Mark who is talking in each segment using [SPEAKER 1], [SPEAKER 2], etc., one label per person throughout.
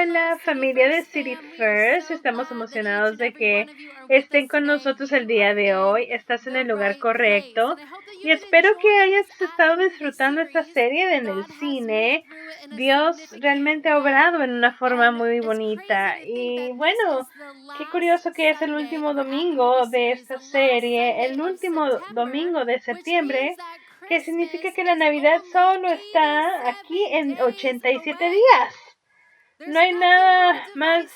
[SPEAKER 1] Hola familia de City First, estamos emocionados de que estén con nosotros el día de hoy. Estás en el lugar correcto y espero que hayas estado disfrutando esta serie en el cine. Dios realmente ha obrado en una forma muy bonita y bueno, qué curioso que es el último domingo de esta serie, el último domingo de septiembre, que significa que la Navidad solo está aquí en 87 días. No hay nada más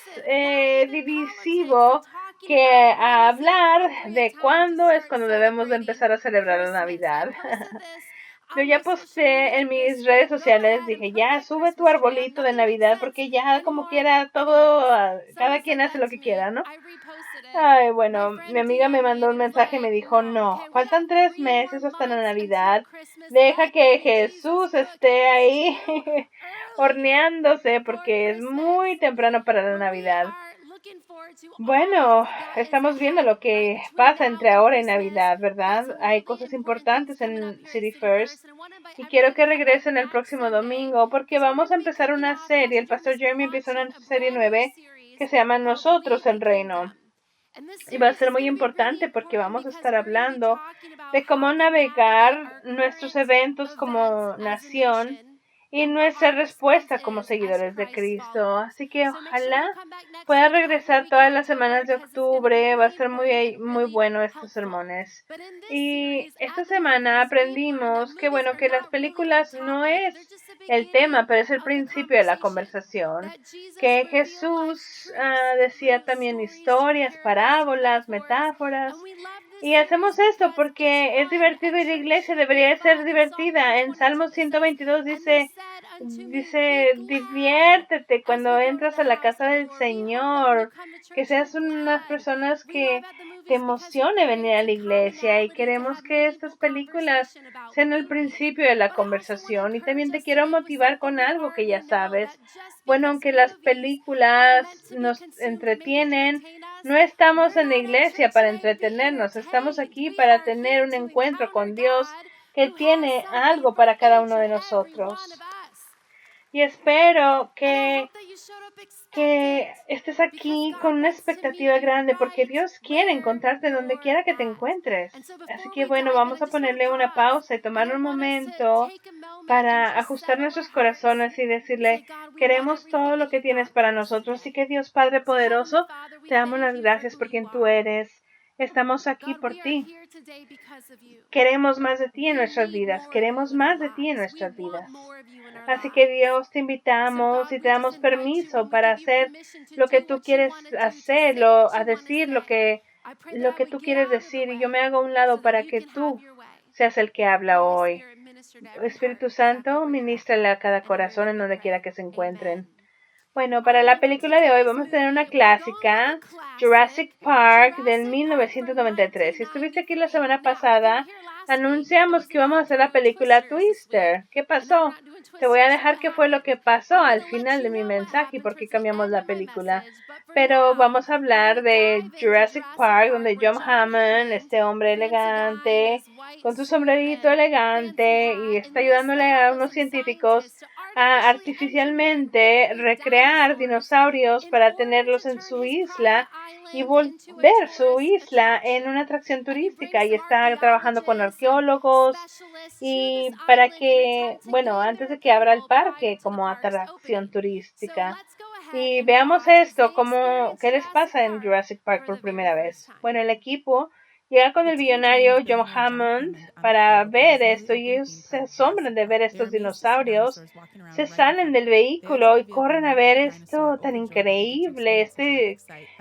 [SPEAKER 1] divisivo que hablar de cuándo es cuando debemos de empezar a celebrar la Navidad. Yo ya posté en mis redes sociales, dije, ya sube tu arbolito de Navidad porque ya como quiera todo, cada quien hace lo que quiera, ¿no? Ay, bueno, mi amiga me mandó un mensaje y me dijo, no, faltan 3 meses hasta la Navidad, deja que Jesús esté ahí horneándose porque es muy temprano para la Navidad. Bueno, estamos viendo lo que pasa entre ahora y Navidad, ¿verdad? Hay cosas importantes en City First y quiero que regresen el próximo domingo porque vamos a empezar una serie, el pastor Jeremy empieza una serie 9 que se llama Nosotros el Reino. Y va a ser muy importante porque vamos a estar hablando de cómo navegar nuestros eventos como nación y nuestra respuesta como seguidores de Cristo. Así que ojalá pueda regresar todas las semanas de octubre. Va a ser muy bueno estos sermones. Y esta semana aprendimos que bueno, que las películas no es el tema, pero es el principio de la conversación. Que Jesús decía también historias, parábolas, metáforas. Y hacemos esto porque es divertido y la iglesia debería ser divertida. En Salmos 122 dice, diviértete cuando entras a la casa del Señor, que seas unas personas que te emocione venir a la iglesia y queremos que estas películas sean el principio de la conversación. Y también te quiero motivar con algo que ya sabes. Bueno, aunque las películas nos entretienen, no estamos en la iglesia para entretenernos, estamos aquí para tener un encuentro con Dios que tiene algo para cada uno de nosotros. Y espero que estés aquí con una expectativa grande porque Dios quiere encontrarte donde quiera que te encuentres. Así que bueno, vamos a ponerle una pausa y tomar un momento para ajustar nuestros corazones y decirle, queremos todo lo que tienes para nosotros. Así que Dios Padre poderoso, te damos las gracias por quien tú eres. Estamos aquí por ti. Queremos más de ti en nuestras vidas. Queremos más de ti en nuestras vidas. Así que Dios, te invitamos y te damos permiso para hacer lo que tú quieres hacer, a decir lo que tú quieres decir. Y yo me hago a un lado para que tú seas el que habla hoy. Espíritu Santo, ministrale a cada corazón en donde quiera que se encuentren. Bueno, para la película de hoy vamos a tener una clásica, Jurassic Park del 1993. Si estuviste aquí la semana pasada, anunciamos que íbamos a hacer la película Twister. ¿Qué pasó? Te voy a dejar qué fue lo que pasó al final de mi mensaje y por qué cambiamos la película. Pero vamos a hablar de Jurassic Park, donde John Hammond, este hombre elegante, con su sombrerito elegante, y está ayudándole a unos científicos a artificialmente recrear dinosaurios para tenerlos en su isla y volver su isla en una atracción turística, y está trabajando con arqueólogos y para que, bueno, antes de que abra el parque como atracción turística. Y veamos esto, qué les pasa en Jurassic Park por primera vez. Bueno, el equipo llega con el billonario John Hammond para ver esto y ellos se asombran de ver estos dinosaurios. Se salen del vehículo y corren a ver esto tan increíble,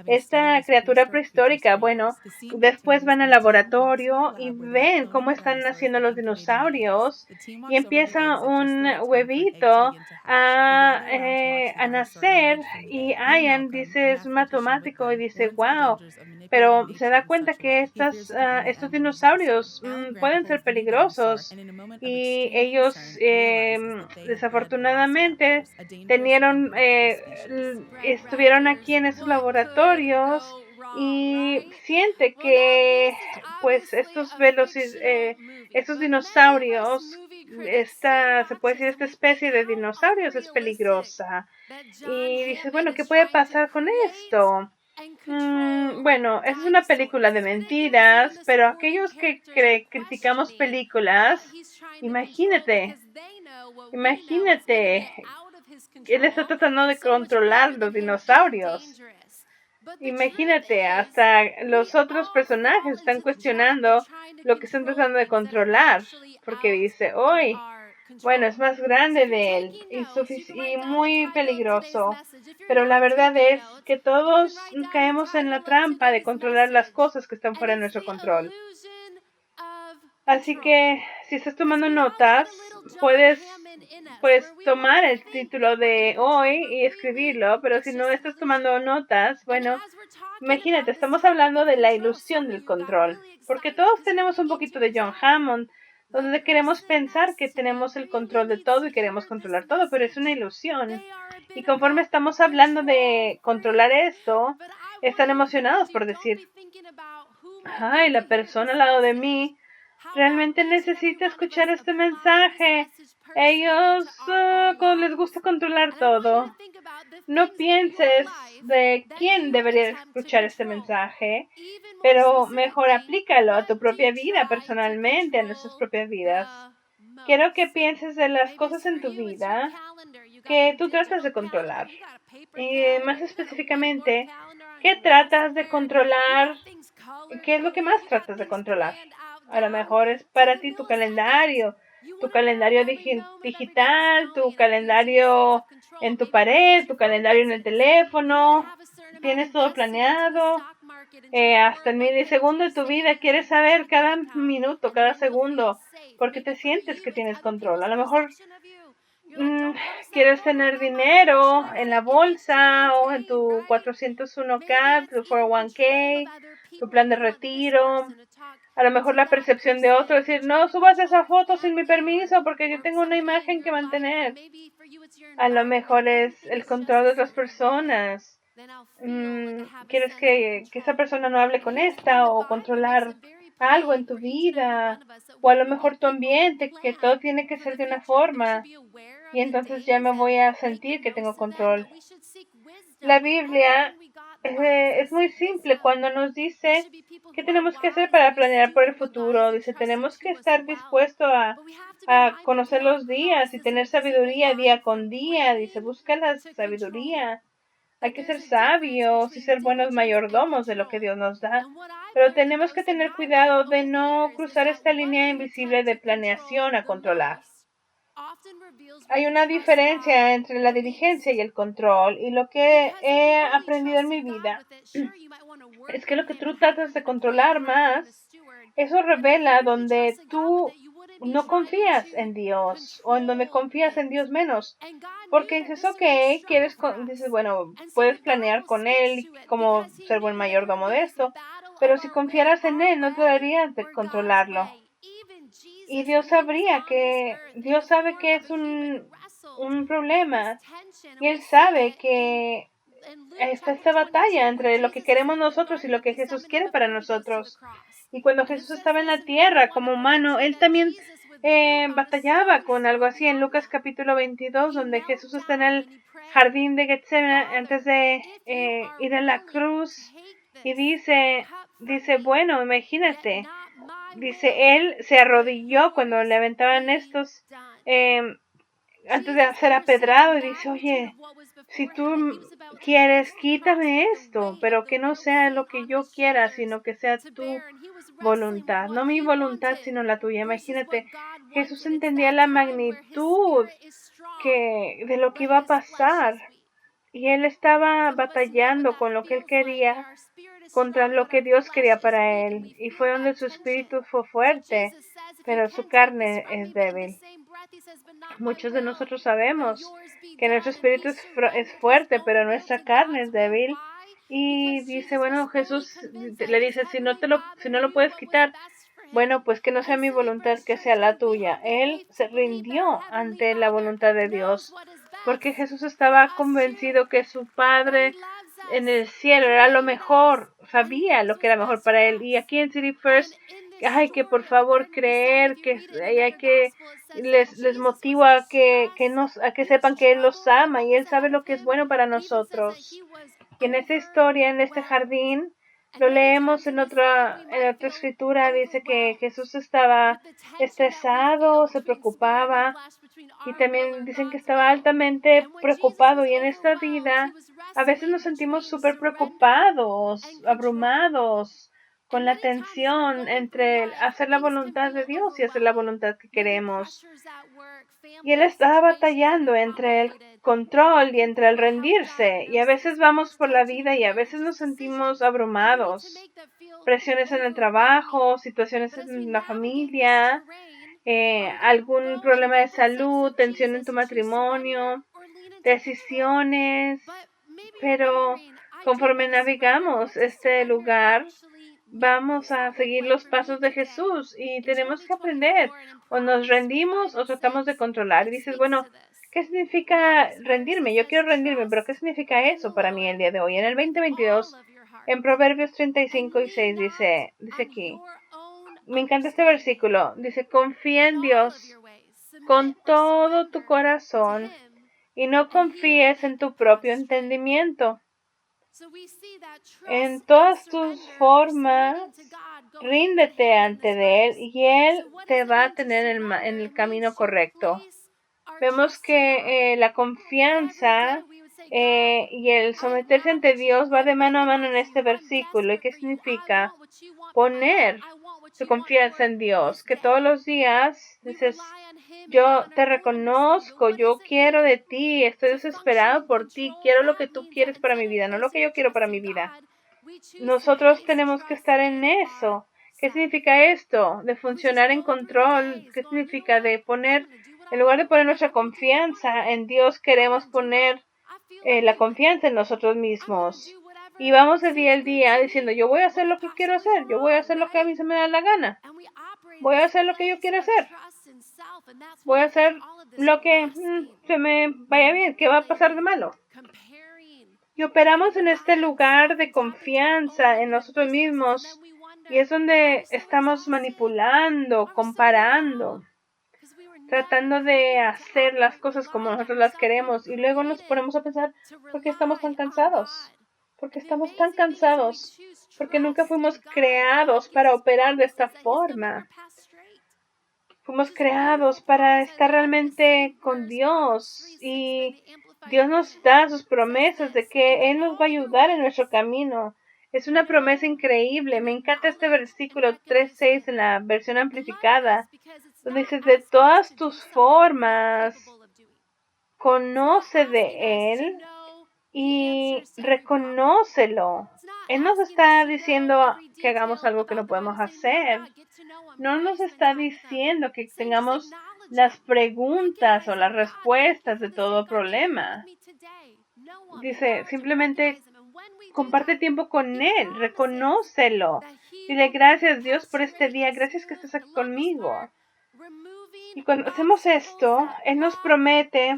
[SPEAKER 1] esta criatura prehistórica. Bueno, después van al laboratorio y ven cómo están naciendo los dinosaurios y empieza un huevito a nacer y Ian dice, es matemático y dice, wow, pero se da cuenta que estos dinosaurios pueden ser peligrosos y ellos desafortunadamente estuvieron aquí en esos laboratorios y siente que pues estos dinosaurios se puede decir, esta especie de dinosaurios es peligrosa. Y dices, bueno, ¿qué puede pasar con esto? Bueno, es una película de mentiras, pero aquellos que criticamos películas, imagínate, él está tratando de controlar los dinosaurios. Imagínate, hasta los otros personajes están cuestionando lo que están tratando de controlar, porque dice, hoy, bueno, es más grande de él y muy peligroso, pero la verdad es que todos caemos en la trampa de controlar las cosas que están fuera de nuestro control. Así que si estás tomando notas, puedes tomar el título de hoy y escribirlo, pero si no estás tomando notas, bueno, imagínate, estamos hablando de la ilusión del control, porque todos tenemos un poquito de John Hammond, donde queremos pensar que tenemos el control de todo y queremos controlar todo, pero es una ilusión. Y conforme estamos hablando de controlar esto, están emocionados por decir, ay, la persona al lado de mí realmente necesita escuchar este mensaje. Ellos les gusta controlar todo. No pienses de quién debería escuchar este mensaje, pero mejor aplícalo a tu propia vida personalmente, a nuestras propias vidas. Quiero que pienses de las cosas en tu vida que tú tratas de controlar. Y más específicamente, ¿qué tratas de controlar? ¿Qué es lo que más tratas de controlar? A lo mejor es para ti tu calendario digital, tu calendario en tu pared, tu calendario en el teléfono. Tienes todo planeado. Hasta el milisegundo de tu vida quieres saber cada minuto, cada segundo, porque te sientes que tienes control. A lo mejor quieres tener dinero en la bolsa o en tu 401k, tu 401k, tu plan de retiro. A lo mejor la percepción de otro, decir, no subas esa foto sin mi permiso porque yo tengo una imagen que mantener. A lo mejor es el control de otras personas. Quieres que esa persona no hable con esta o controlar algo en tu vida. O a lo mejor tu ambiente, que todo tiene que ser de una forma. Y entonces ya me voy a sentir que tengo control. La Biblia es muy simple cuando nos dice qué tenemos que hacer para planear por el futuro. Dice, tenemos que estar dispuestos a conocer los días y tener sabiduría día con día. Dice, busca la sabiduría. Hay que ser sabios y ser buenos mayordomos de lo que Dios nos da. Pero tenemos que tener cuidado de no cruzar esta línea invisible de planeación a controlar. Hay una diferencia entre la diligencia y el control, y lo que he aprendido en mi vida es que lo que tú tratas de controlar más, eso revela donde tú no confías en Dios o en donde confías en Dios menos. Porque dices, ok, dices, bueno, puedes planear con Él como ser buen mayordomo de esto, pero si confiaras en Él, no deberías de controlarlo. Y Dios sabe que es un problema. Y Él sabe que está esta batalla entre lo que queremos nosotros y lo que Jesús quiere para nosotros. Y cuando Jesús estaba en la tierra como humano, Él también batallaba con algo así en Lucas capítulo 22, donde Jesús está en el jardín de Getsemaní antes de ir a la cruz. Y dice, bueno, imagínate, dice, Él se arrodilló cuando le aventaban estos antes de ser apedrado y dice, oye, si tú quieres, quítame esto, pero que no sea lo que yo quiera, sino que sea tu voluntad, no mi voluntad, sino la tuya. Imagínate, Jesús entendía la magnitud de lo que iba a pasar y él estaba batallando con lo que él quería contra lo que Dios quería para él, y fue donde su espíritu fue fuerte, pero su carne es débil. Muchos de nosotros sabemos que nuestro espíritu es fuerte, pero nuestra carne es débil. Y dice, bueno, Jesús le dice, si no lo puedes quitar, bueno, pues que no sea mi voluntad, que sea la tuya. Él se rindió ante la voluntad de Dios, porque Jesús estaba convencido que su Padre en el cielo era lo mejor, sabía lo que era mejor para él. Y aquí en City First hay que por favor creer, que hay que les motivo a que sepan que Él los ama y Él sabe lo que es bueno para nosotros. Y en esta historia, en este jardín, lo leemos en otra escritura, dice que Jesús estaba estresado, se preocupaba, y también dicen que estaba altamente preocupado. Y en esta vida a veces nos sentimos súper preocupados, abrumados, con la tensión entre hacer la voluntad de Dios y hacer la voluntad que queremos. Y Él estaba batallando entre el control y entre el rendirse. Y a veces vamos por la vida y a veces nos sentimos abrumados. Presiones en el trabajo, situaciones en la familia, algún problema de salud, tensión en tu matrimonio, decisiones. Pero conforme navegamos este lugar, vamos a seguir los pasos de Jesús y tenemos que aprender. O nos rendimos o tratamos de controlar. Y dices, bueno, ¿qué significa rendirme? Yo quiero rendirme, pero ¿qué significa eso para mí el día de hoy? En el 2022, en Proverbios 35:6 dice aquí, me encanta este versículo, dice, confía en Dios con todo tu corazón y no confíes en tu propio entendimiento. En todas tus formas, ríndete ante Él y Él te va a tener en el camino correcto. Vemos que la confianza y el someterse ante Dios va de mano a mano en este versículo. ¿Y qué significa? Poner su confianza en Dios, que todos los días dices, yo te reconozco, yo quiero de ti, estoy desesperado por ti, quiero lo que tú quieres para mi vida, no lo que yo quiero para mi vida. Nosotros tenemos que estar en eso. ¿Qué significa esto? De funcionar en control. ¿Qué significa? De poner, en lugar de poner nuestra confianza en Dios, queremos poner la confianza en nosotros mismos. Y vamos de día al día diciendo, yo voy a hacer lo que quiero hacer, yo voy a hacer lo que a mí se me da la gana. Voy a hacer lo que yo quiero hacer. Voy a hacer lo que se me vaya bien. ¿Qué va a pasar de malo? Y operamos en este lugar de confianza en nosotros mismos. Y es donde estamos manipulando, comparando, tratando de hacer las cosas como nosotros las queremos. Y luego nos ponemos a pensar, ¿por qué estamos tan cansados? ¿Por qué estamos tan cansados? Porque nunca fuimos creados para operar de esta forma. Fuimos creados para estar realmente con Dios y Dios nos da sus promesas de que Él nos va a ayudar en nuestro camino. Es una promesa increíble. Me encanta este versículo 3:6 en la versión amplificada, donde dice, de todas tus formas, conoce de Él y reconócelo. Él nos está diciendo que hagamos algo que no podemos hacer. No nos está diciendo que tengamos las preguntas o las respuestas de todo problema. Dice, simplemente comparte tiempo con Él, reconócelo. Dile, gracias Dios por este día, gracias que estás aquí conmigo. Y cuando hacemos esto, Él nos promete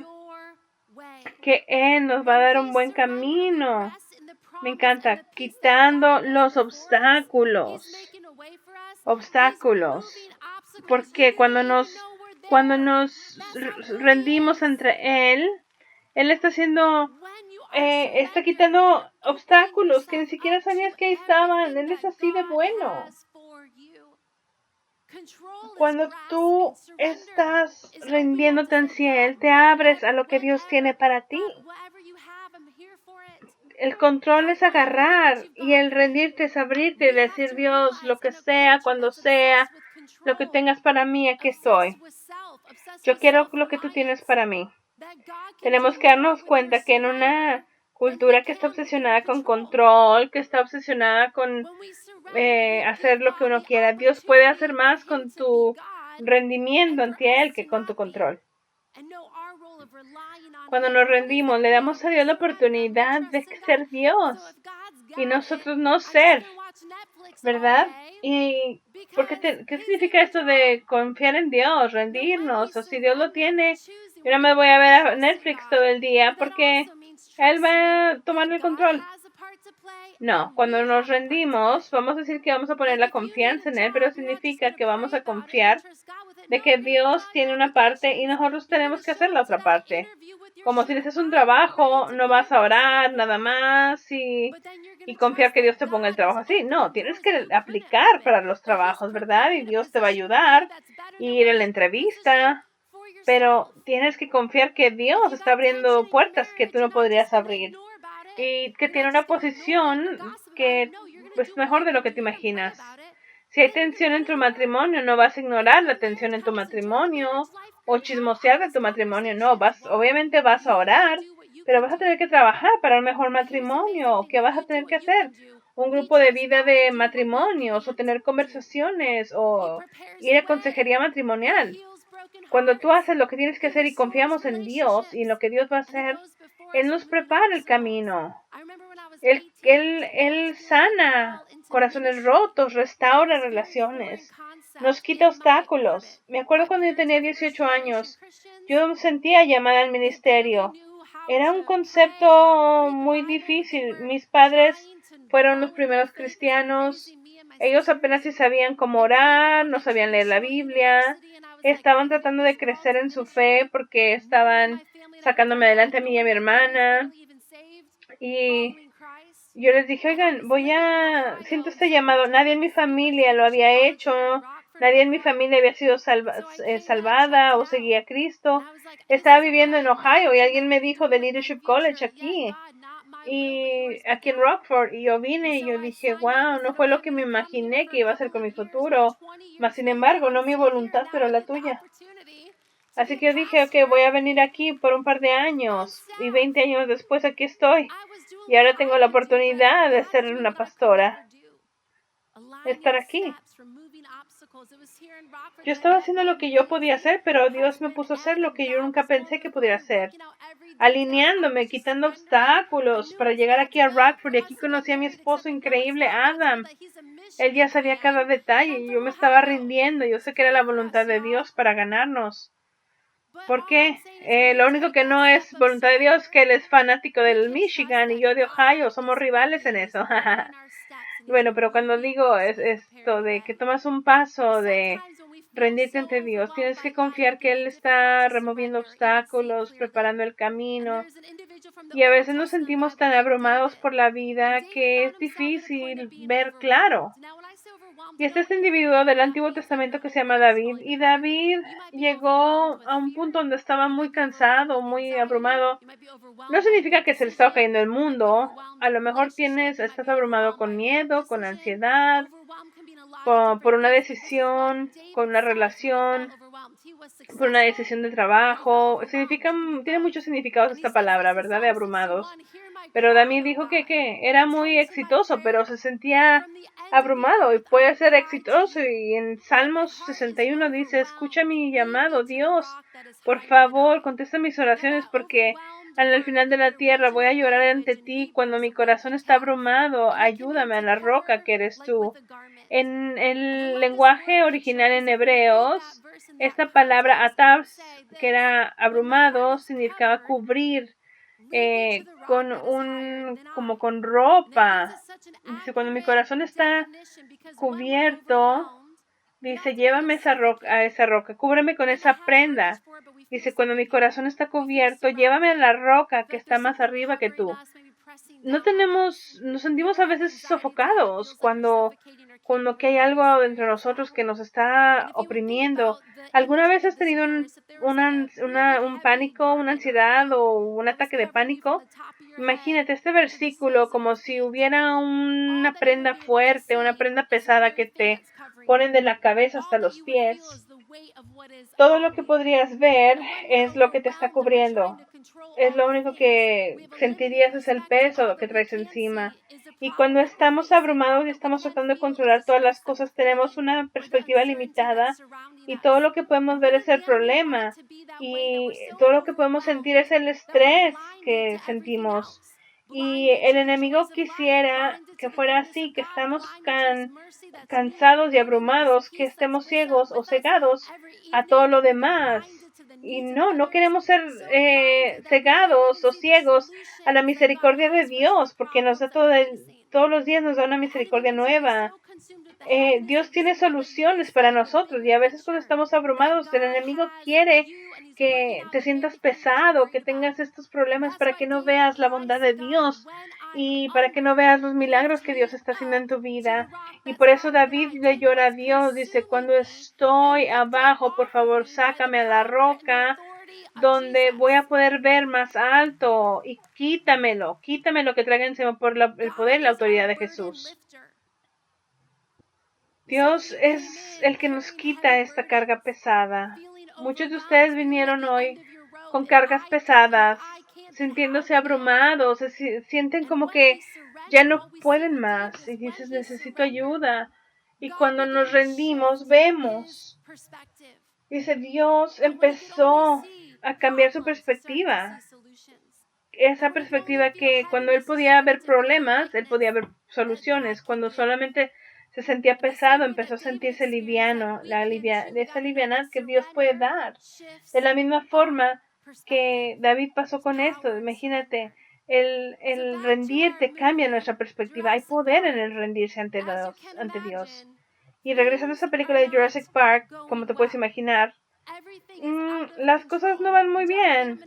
[SPEAKER 1] que Él nos va a dar un buen camino. Me encanta, quitando los obstáculos. Porque cuando nos rendimos entre Él está haciendo, está quitando obstáculos que ni siquiera sabías que ahí estaban. Él es así de bueno. Cuando tú estás rindiéndote hacia Él, te abres a lo que Dios tiene para ti. El control es agarrar y el rendirte es abrirte y decir, Dios, lo que sea, cuando sea, lo que tengas para mí, aquí estoy. Yo quiero lo que tú tienes para mí. Tenemos que darnos cuenta que en una cultura que está obsesionada con control, que está obsesionada con hacer lo que uno quiera, Dios puede hacer más con tu rendimiento ante Él que con tu control. Cuando nos rendimos, le damos a Dios la oportunidad de ser Dios y nosotros no ser, ¿verdad? ¿Y qué significa esto de confiar en Dios, rendirnos? O si Dios lo tiene, yo no me voy a ver a Netflix todo el día porque Él va a tomar el control. No, cuando nos rendimos, vamos a decir que vamos a poner la confianza en Él, pero significa que vamos a confiar de que Dios tiene una parte y nosotros tenemos que hacer la otra parte. Como si haces un trabajo, no vas a orar nada más y confiar que Dios te ponga el trabajo así. No, tienes que aplicar para los trabajos, ¿verdad? Y Dios te va a ayudar, ir a la entrevista, pero tienes que confiar que Dios está abriendo puertas que tú no podrías abrir y que tiene una posición que es mejor de lo que te imaginas. Si hay tensión en tu matrimonio, no vas a ignorar la tensión en tu matrimonio o chismosear de tu matrimonio. No, obviamente vas a orar, pero vas a tener que trabajar para un mejor matrimonio. ¿Qué vas a tener que hacer? Un grupo de vida de matrimonios o tener conversaciones o ir a consejería matrimonial. Cuando tú haces lo que tienes que hacer y confiamos en Dios y en lo que Dios va a hacer, Él nos prepara el camino. Él sana corazones rotos, restaura relaciones, nos quita obstáculos. Me acuerdo cuando yo tenía 18 años, yo me sentía llamada al ministerio. Era un concepto muy difícil. Mis padres fueron los primeros cristianos. Ellos apenas si sabían cómo orar, no sabían leer la Biblia. Estaban tratando de crecer en su fe porque estaban sacándome adelante a mí y a mi hermana. Y yo les dije, oigan, siento este llamado. Nadie en mi familia lo había hecho. Nadie en mi familia había sido salvada o seguía a Cristo. Estaba viviendo en Ohio y alguien me dijo de Leadership College aquí en Rockford, y yo vine y yo dije, wow, no fue lo que me imaginé que iba a ser con mi futuro, mas sin embargo, no mi voluntad, pero la tuya. Así que yo dije, ok, voy a venir aquí por un par de años, y 20 años después aquí estoy, y ahora tengo la oportunidad de ser una pastora, de estar aquí. Yo estaba haciendo lo que yo podía hacer, pero Dios me puso a hacer lo que yo nunca pensé que pudiera hacer. Alineándome, quitando obstáculos para llegar aquí a Rockford. Y aquí conocí a mi esposo increíble, Adam. Él ya sabía cada detalle y yo me estaba rindiendo. Yo sé que era la voluntad de Dios para ganarnos. ¿Por qué? Lo único que no es voluntad de Dios es que él es fanático del Michigan y yo de Ohio. Somos rivales en eso. Bueno, pero cuando digo es esto de que tomas un paso de rendirte ante Dios, tienes que confiar que Él está removiendo obstáculos, preparando el camino. Y a veces nos sentimos tan abrumados por la vida que es difícil ver claro. Y este individuo del Antiguo Testamento que se llama David. Y David llegó a un punto donde estaba muy cansado, muy abrumado. No significa que se le estaba cayendo el mundo. A lo mejor estás abrumado con miedo, con ansiedad, por una decisión, con una relación, por una decisión de trabajo. Tiene muchos significados esta palabra, ¿verdad? De abrumados. Pero David dijo que era muy exitoso, pero se sentía abrumado y puede ser exitoso. Y en Salmos 61 dice, escucha mi llamado, Dios, por favor, contesta mis oraciones porque al final de la tierra voy a llorar ante ti cuando mi corazón está abrumado. Ayúdame a la roca que eres tú. En el lenguaje original en hebreos, esta palabra atav, que era abrumado, significaba cubrir como con ropa. Dice, cuando mi corazón está cubierto, dice, llévame a esa roca, cúbreme con esa prenda. Dice, cuando mi corazón está cubierto, llévame a la roca que está más arriba que tú. Nos sentimos a veces sofocados cuando que hay algo dentro de nosotros que nos está oprimiendo. ¿Alguna vez has tenido un pánico, una ansiedad o un ataque de pánico? Imagínate este versículo como si hubiera una prenda fuerte, una prenda pesada que te ponen de la cabeza hasta los pies. Todo lo que podrías ver es lo que te está cubriendo. Es lo único que sentirías, es el peso que traes encima. Y cuando estamos abrumados y estamos tratando de controlar todas las cosas, tenemos una perspectiva limitada y todo lo que podemos ver es el problema. Y todo lo que podemos sentir es el estrés que sentimos. Y el enemigo quisiera que fuera así, que estamos cansados y abrumados, que estemos ciegos o cegados a todo lo demás. Y no queremos ser cegados o ciegos a la misericordia de Dios, porque nos da todos los días nos da una misericordia nueva. Dios tiene soluciones para nosotros y a veces cuando estamos abrumados, el enemigo quiere que te sientas pesado, que tengas estos problemas para que no veas la bondad de Dios y para que no veas los milagros que Dios está haciendo en tu vida. Y por eso David le llora a Dios, dice, cuando estoy abajo, por favor, sácame a la roca donde voy a poder ver más alto y quítamelo que traiga encima por el poder y la autoridad de Jesús. Dios es el que nos quita esta carga pesada. Muchos de ustedes vinieron hoy con cargas pesadas, sintiéndose abrumados, sienten como que ya no pueden más y dices, necesito ayuda. Y cuando nos rendimos, vemos. Dice, Dios empezó a cambiar su perspectiva. Esa perspectiva que cuando él podía ver problemas, él podía ver soluciones. Cuando solamente se sentía pesado, empezó a sentirse liviano, esa liviandad que Dios puede dar. De la misma forma que David pasó con esto, imagínate, el rendirte cambia nuestra perspectiva. Hay poder en el rendirse ante Dios. Y regresando a esa película de Jurassic Park, como te puedes imaginar, las cosas no van muy bien.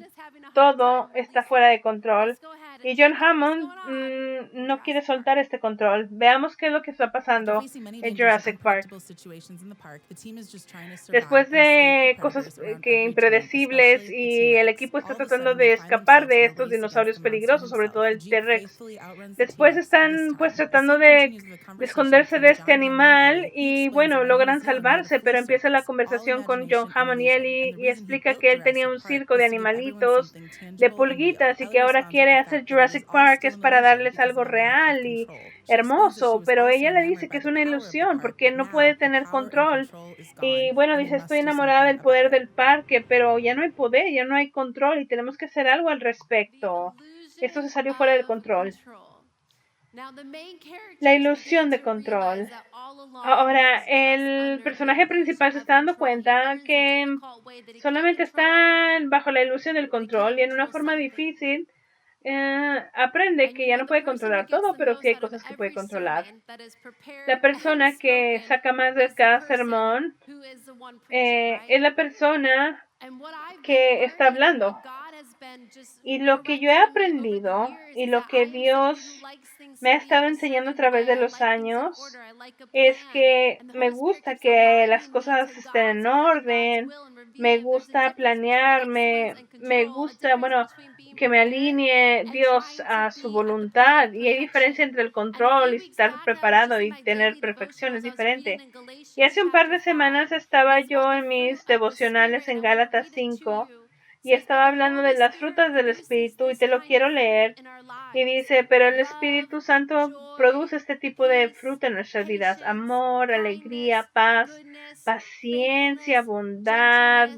[SPEAKER 1] Todo está fuera de control. Y John Hammond no quiere soltar este control. Veamos qué es lo que está pasando en Jurassic Park. Después de cosas impredecibles y el equipo está tratando de escapar de estos dinosaurios peligrosos, sobre todo el T-Rex. Después están pues tratando de esconderse de este animal y bueno, logran salvarse, pero empieza la conversación con John Hammond y Ellie y explica que él tenía un circo de animalitos, de pulguitas y que ahora quiere hacer Jurassic Park es para darles algo real y hermoso, pero ella le dice que es una ilusión porque no puede tener control. Y bueno, dice, estoy enamorada del poder del parque, pero ya no hay poder, ya no hay control y tenemos que hacer algo al respecto. Esto se salió fuera del control. La ilusión de control. Ahora, el personaje principal se está dando cuenta que solamente está bajo la ilusión del control y en una forma difícil aprende que ya no puede controlar todo, pero sí hay cosas que puede controlar. La persona que saca más de cada sermón es la persona que está hablando. Y lo que yo he aprendido y lo que Dios me ha estado enseñando a través de los años es que me gusta que las cosas estén en orden, me gusta planear, me gusta, bueno, que me alinee Dios a su voluntad. Y hay diferencia entre el control y estar preparado y tener perfección, es diferente. Y hace un par de semanas estaba yo en mis devocionales en Gálatas 5 y estaba hablando de las frutas del Espíritu y te lo quiero leer. Y dice, pero el Espíritu Santo produce este tipo de fruta en nuestras vidas: amor, alegría, paz, paciencia, bondad,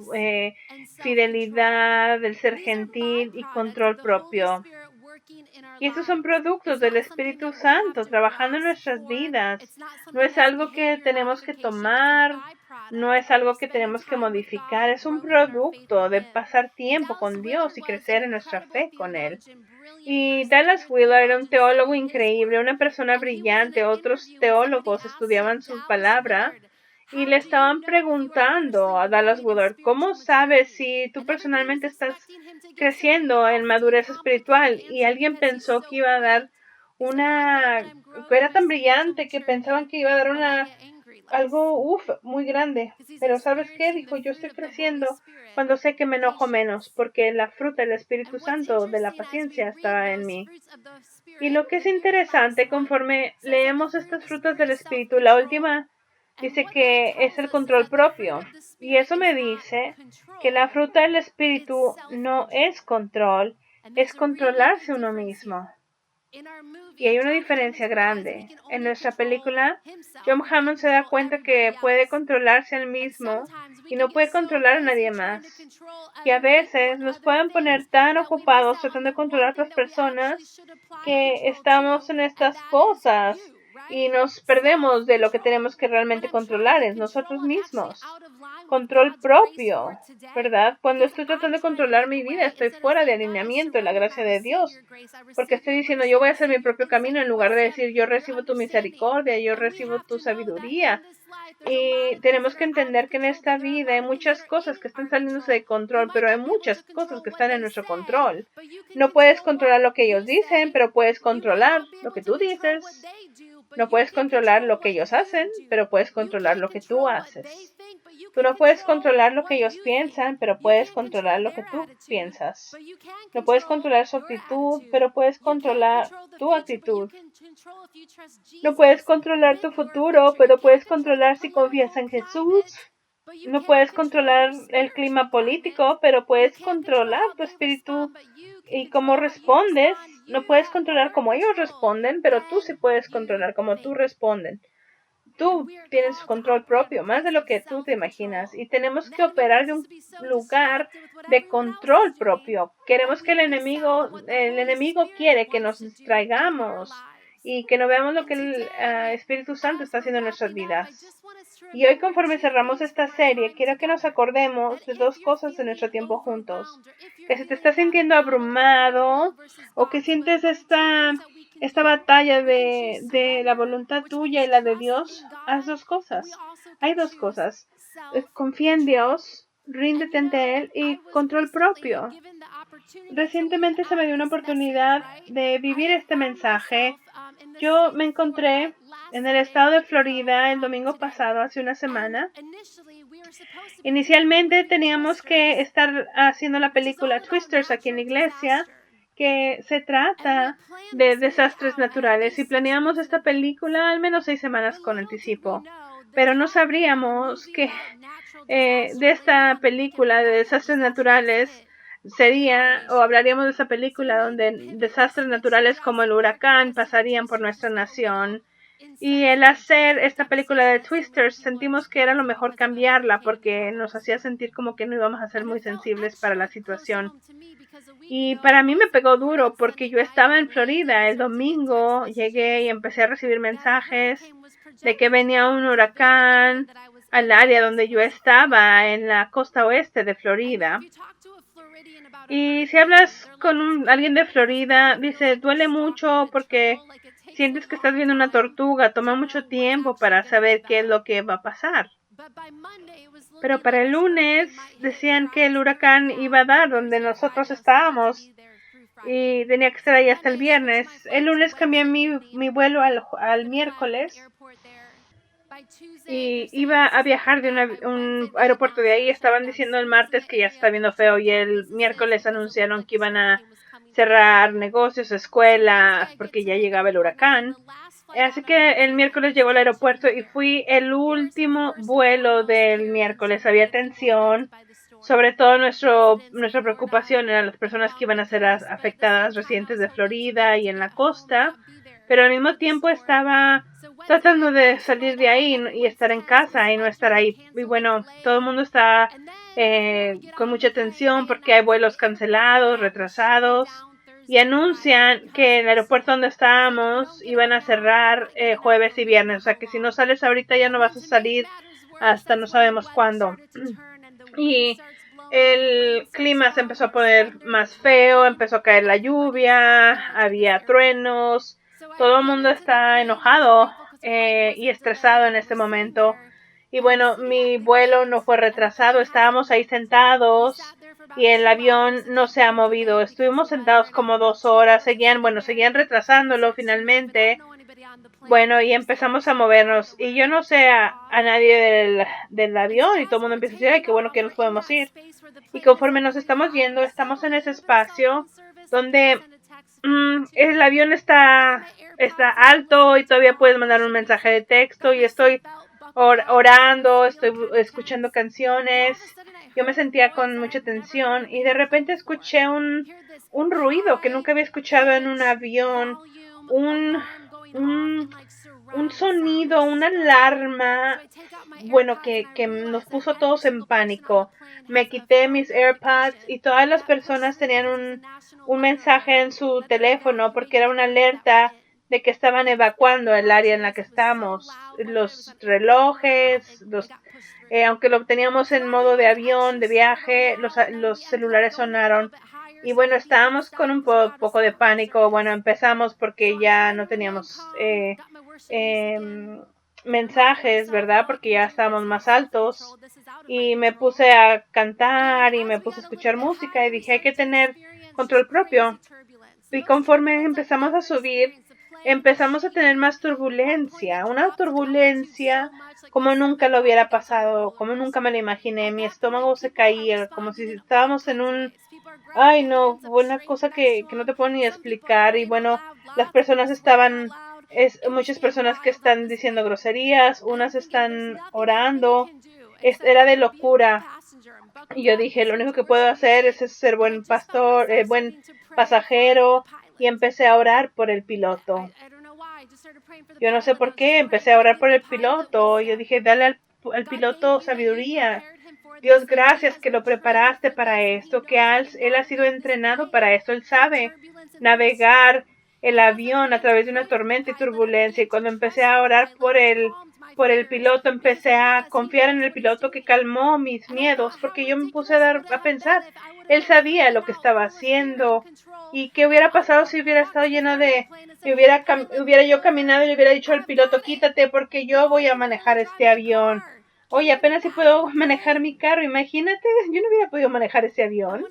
[SPEAKER 1] fidelidad, el ser gentil y control propio. Y estos son productos del Espíritu Santo trabajando en nuestras vidas. No es algo que tenemos que tomar, no es algo que tenemos que modificar, es un producto de pasar tiempo con Dios y crecer en nuestra fe con Él. Y Dallas Willard era un teólogo increíble, una persona brillante. Otros teólogos estudiaban su palabra y le estaban preguntando a Dallas Willard, ¿cómo sabes si tú personalmente estás creciendo en madurez espiritual? Y alguien pensó que iba a dar era tan brillante que pensaban que iba a dar algo muy grande. Pero ¿sabes qué? Dijo, yo estoy creciendo cuando sé que me enojo menos, porque la fruta del Espíritu Santo de la paciencia está en mí. Y lo que es interesante, conforme leemos estas frutas del Espíritu, la última dice que es el control propio. Y eso me dice que la fruta del Espíritu no es control, es controlarse uno mismo. Y hay una diferencia grande. En nuestra película, John Hammond se da cuenta que puede controlarse él mismo y no puede controlar a nadie más. Y a veces nos pueden poner tan ocupados tratando de controlar a otras personas que estamos en estas cosas y nos perdemos de lo que tenemos que realmente controlar, es nosotros mismos. control propio, ¿verdad? Cuando estoy tratando de controlar mi vida, estoy fuera de alineamiento en la gracia de Dios, porque estoy diciendo yo voy a hacer mi propio camino en lugar de decir yo recibo tu misericordia, yo recibo tu sabiduría. Y tenemos que entender que en esta vida hay muchas cosas que están saliéndose de control, pero hay muchas cosas que están en nuestro control. No puedes controlar lo que ellos dicen, pero puedes controlar lo que tú dices. No puedes controlar lo que ellos hacen, pero puedes controlar lo que tú haces. Tú no puedes controlar lo que ellos piensan, pero puedes controlar lo que tú piensas. No puedes controlar su actitud, pero puedes controlar tu actitud. No puedes controlar tu futuro, pero puedes controlar si confías en Jesús. No puedes controlar el clima político, pero puedes controlar tu espíritu y cómo respondes. No puedes controlar cómo ellos responden, pero tú sí puedes controlar cómo tú responden. Tú tienes control propio, más de lo que tú te imaginas. Y tenemos que operar de un lugar de control propio. Queremos que el enemigo quiere que nos distraigamos y que no veamos lo que el Espíritu Santo está haciendo en nuestras vidas. Y hoy, conforme cerramos esta serie, quiero que nos acordemos de dos cosas de nuestro tiempo juntos. Que si te estás sintiendo abrumado o que sientes esta batalla de la voluntad tuya y la de Dios, haz dos cosas. Hay dos cosas. Confía en Dios, ríndete ante Él y control propio. Recientemente se me dio una oportunidad de vivir este mensaje. Yo me encontré en el estado de Florida el domingo pasado, hace una semana. Inicialmente teníamos que estar haciendo la película Twisters aquí en la iglesia, que se trata de desastres naturales, y planeamos esta película al menos 6 semanas con anticipo, pero no sabríamos que de esta película de desastres naturales sería, o hablaríamos de esa película donde desastres naturales como el huracán pasarían por nuestra nación. Y el hacer esta película de Twisters, sentimos que era lo mejor cambiarla porque nos hacía sentir como que no íbamos a ser muy sensibles para la situación. Y para mí me pegó duro porque yo estaba en Florida el domingo, llegué y empecé a recibir mensajes de que venía un huracán al área donde yo estaba, en la costa oeste de Florida. Y si hablas con alguien de Florida, dice, duele mucho porque sientes que estás viendo una tortuga, toma mucho tiempo para saber qué es lo que va a pasar. Pero para el lunes decían que el huracán iba a dar donde nosotros estábamos y tenía que estar ahí hasta el viernes. El lunes cambié mi vuelo al miércoles y iba a viajar de un aeropuerto de ahí. Estaban diciendo el martes que ya se está viendo feo y el miércoles anunciaron que iban a cerrar negocios, escuelas, porque ya llegaba el huracán. Así que el miércoles llegó al aeropuerto y fui el último vuelo del miércoles. Había tensión, sobre todo nuestra preocupación eran las personas que iban a ser afectadas, residentes de Florida y en la costa, pero al mismo tiempo estaba tratando de salir de ahí y estar en casa y no estar ahí. Y bueno, todo el mundo está con mucha tensión porque hay vuelos cancelados, retrasados. Y anuncian que el aeropuerto donde estábamos iban a cerrar jueves y viernes. O sea que si no sales ahorita ya no vas a salir hasta no sabemos cuándo. Y el clima se empezó a poner más feo, empezó a caer la lluvia, había truenos. Todo el mundo está enojado y estresado en este momento. Y bueno, mi vuelo no fue retrasado, estábamos ahí sentados y el avión no se ha movido. Estuvimos sentados como 2 horas, seguían retrasándolo finalmente. Bueno, y empezamos a movernos. Y yo no sé a nadie del avión y todo el mundo empieza a decir, ay, qué bueno que nos podemos ir. Y conforme nos estamos yendo, estamos en ese espacio donde el avión está alto y todavía puedes mandar un mensaje de texto y estoy orando, estoy escuchando canciones. Yo me sentía con mucha tensión y de repente escuché un ruido que nunca había escuchado en un avión, un sonido, una alarma, bueno, que nos puso todos en pánico. Me quité mis AirPods y todas las personas tenían un mensaje en su teléfono porque era una alerta de que estaban evacuando el área en la que estamos. Los relojes, aunque lo teníamos en modo de avión, de viaje, los celulares sonaron. Y bueno, estábamos con un poco de pánico. Bueno, empezamos porque ya no teníamos mensajes, ¿verdad? Porque ya estábamos más altos. Y me puse a cantar y me puse a escuchar música y dije, hay que tener control propio. Y conforme empezamos a subir, empezamos a tener más turbulencia, una turbulencia como nunca lo hubiera pasado, como nunca me lo imaginé. Mi estómago se caía, como si estábamos en un... Ay, no, una cosa que no te puedo ni explicar. Y bueno, las personas estaban... muchas personas que están diciendo groserías, unas están orando. Era de locura. Y yo dije, lo único que puedo hacer es ser buen pastor, buen pasajero. Y empecé a orar por el piloto. Yo no sé por qué, empecé a orar por el piloto. Yo dije, dale al piloto sabiduría. Dios, gracias que lo preparaste para esto, que él ha sido entrenado para esto. Él sabe navegar el avión a través de una tormenta y turbulencia. Y cuando empecé a orar por el piloto, empecé a confiar en el piloto, que calmó mis miedos, porque yo me puse a pensar, él sabía lo que estaba haciendo. ¿Y qué hubiera pasado si hubiera estado lleno de... hubiera yo caminado y le hubiera dicho al piloto, quítate porque yo voy a manejar este avión? Oye, apenas si puedo manejar mi carro, imagínate, yo no hubiera podido manejar ese avión.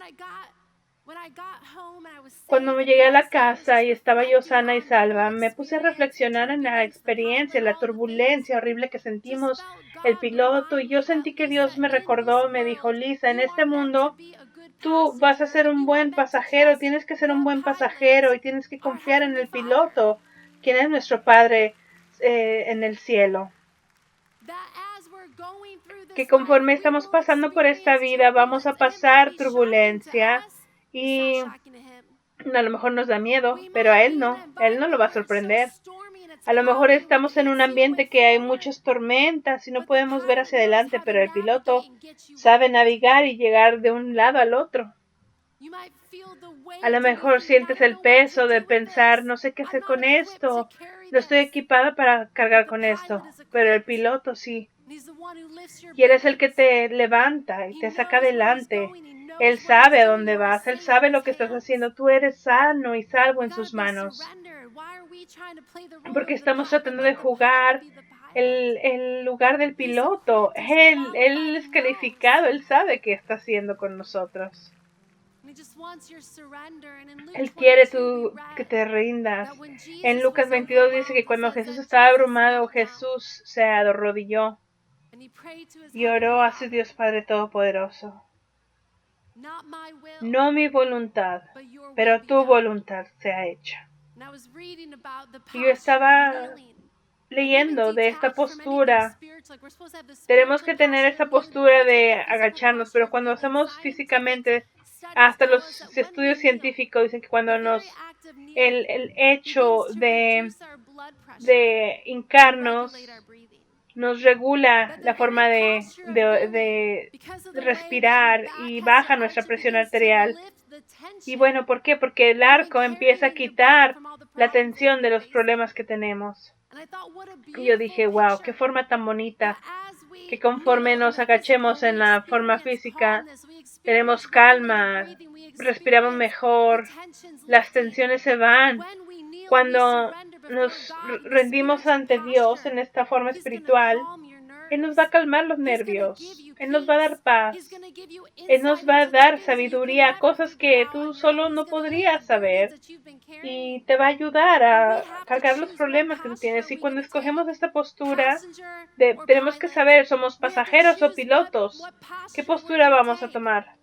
[SPEAKER 1] Cuando me llegué a la casa y estaba yo sana y salva, me puse a reflexionar en la experiencia, la turbulencia horrible que sentimos el piloto, y yo sentí que Dios me recordó, me dijo, Lisa, en este mundo tú vas a ser un buen pasajero, tienes que ser un buen pasajero y tienes que confiar en el piloto, quien es nuestro Padre en el cielo. Que conforme estamos pasando por esta vida, vamos a pasar turbulencia y a lo mejor nos da miedo, pero a él no lo va a sorprender. A lo mejor estamos en un ambiente que hay muchas tormentas y no podemos ver hacia adelante, pero el piloto sabe navegar y llegar de un lado al otro. A lo mejor sientes el peso de pensar, no sé qué hacer con esto, no estoy equipada para cargar con esto, pero el piloto sí. Y él es el que te levanta y te saca adelante. Él sabe a dónde vas, él sabe lo que estás haciendo, tú eres sano y salvo en sus manos. Porque estamos tratando de jugar el lugar del piloto. Él es calificado, él sabe qué está haciendo con nosotros. Él quiere que te rindas. En Lucas 22 dice que cuando Jesús estaba abrumado, Jesús se arrodilló y oró a su Dios Padre Todopoderoso. No mi voluntad, pero tu voluntad sea hecha. Y yo estaba leyendo de esta postura. Tenemos que tener esta postura de agacharnos, pero cuando hacemos físicamente, hasta los estudios científicos dicen que cuando el hecho de hincarnos nos regula la forma de respirar y baja nuestra presión arterial. Y bueno, ¿por qué? Porque el arco empieza a quitar la tensión de los problemas que tenemos. Y yo dije, wow, qué forma tan bonita, que conforme nos agachemos en la forma física, tenemos calma, respiramos mejor, las tensiones se van. Cuando nos rendimos ante Dios en esta forma espiritual, Él nos va a calmar los nervios, Él nos va a dar paz, Él nos va a dar sabiduría, cosas que tú solo no podrías saber, y te va a ayudar a cargar los problemas que tú tienes. Y cuando escogemos esta postura, tenemos que saber, ¿somos pasajeros o pilotos? ¿Qué postura vamos a tomar?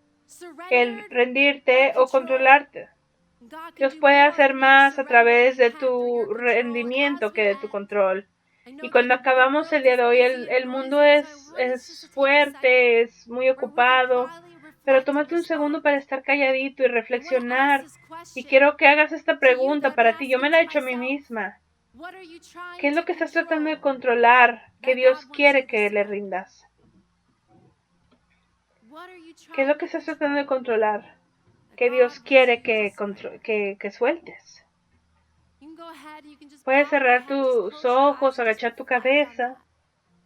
[SPEAKER 1] ¿El rendirte o controlarte? Dios puede hacer más a través de tu rendimiento que de tu control. Y cuando acabamos el día de hoy, el mundo es fuerte, es muy ocupado, pero tómate un segundo para estar calladito y reflexionar. Y quiero que hagas esta pregunta para ti. Yo me la he hecho a mí misma. ¿Qué es lo que estás tratando de controlar que Dios quiere que le rindas? ¿Qué es lo que estás tratando de controlar que Dios quiere que sueltes? Puedes cerrar tus ojos, agachar tu cabeza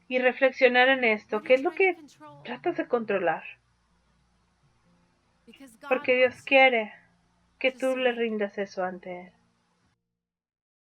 [SPEAKER 1] y reflexionar en esto. ¿Qué es lo que tratas de controlar? Porque Dios quiere que tú le rindas eso ante Él.